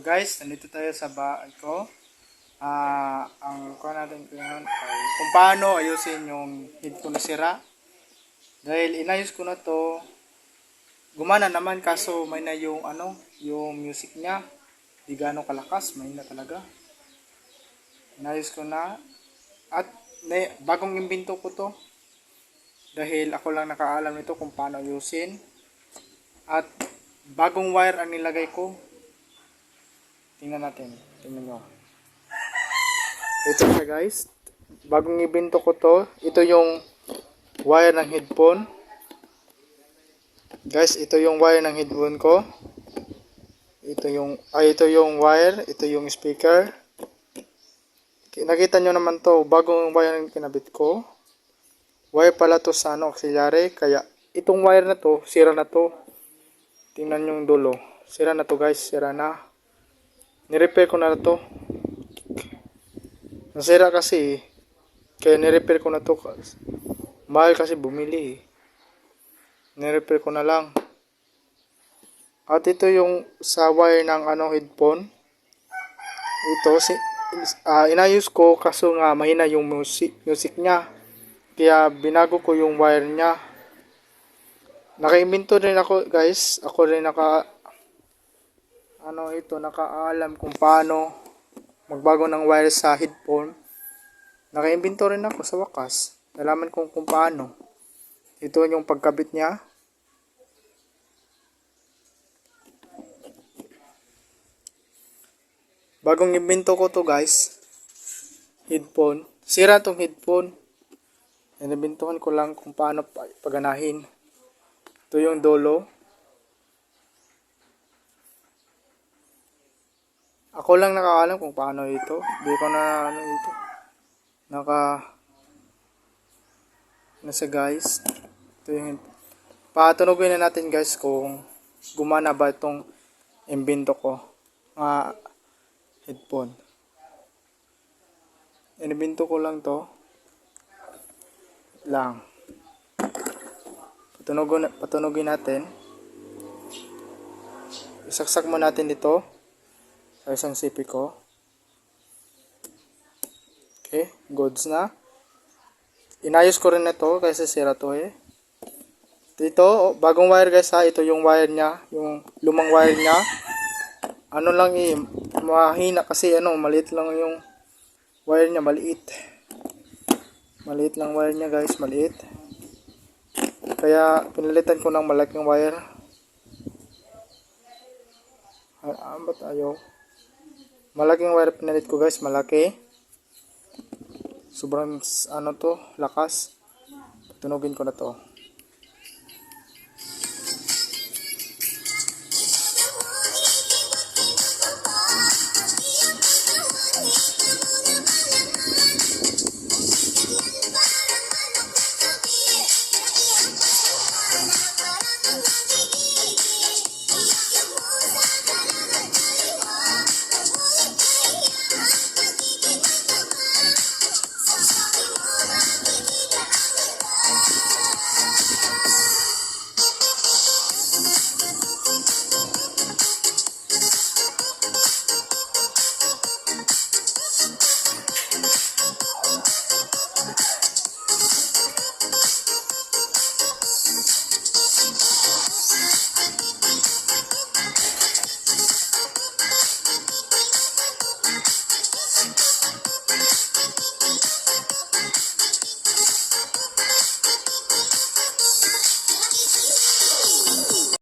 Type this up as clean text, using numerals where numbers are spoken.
Guys, nandito tayo sa bahay ko. Ang kuha natin ngayon ay kung paano ayusin yung headphone na sira. Dahil inayos ko na to, gumana naman kaso may na yung yung music niya. Di gaano kalakas, may na talaga. Inayos ko na at bagong imbento ko to. Dahil ako lang nakaalam nito kung paano ayusin. At bagong wire ang nilagay ko. Tingnan natin. Tingnan nyo. Ito siya guys. Bagong ibento ko to. Ito yung wire ng headphone. Guys, ito yung wire ng headphone ko. Ito yung wire. Ito yung speaker. Nakita nyo naman to. Bagong wire yung kinabit ko. Wire pala to sa auxiliary. Kaya itong wire na to, sira na to. Tingnan nyo yung dulo. Sira na to guys. Sira na. Nirepair ko na to. Nasira kasi kaya nirepair ko na to. Mahal kasi bumili. Nirepair ko na lang. At ito yung sa wire ng headphone. Ito inayos ko kaso nga mahina yung music niya. Kaya binago ko yung wire niya. Naka-invento rin ako guys. Ako rin nakaalam kung paano magbago ng wire sa headphone. Naka-invento rin ako sa wakas. Nalaman kung paano. Ito yung pagkabit niya. Bagong invento ko to guys. Headphone. Sira tong headphone. Inibintuhan ko lang kung paano paganahin. Ito yung dulo. Ako lang nakakaalam kung paano ito. Hindi ko na ito. Nasa guys. Ito yung patunogin na natin guys kung gumana ba itong imbento ko. Headphone. Inibento ko lang to. Lang. Patunogin natin. Isaksak mo natin dito. Sa isang sipi ko. Okay, goods na. Inayos ko rin na to kasi sira to eh. Ito, bagong wire guys ha. Ito yung wire niya. Yung lumang wire niya. Mahina kasi maliit lang yung wire niya. Maliit lang wire niya guys. Maliit. Kaya pinalitan ko ng malaking wire. Ba't ayaw? Malaking wire pinalit ko guys, malaki. Sobrang lakas. Tunugin ko na to.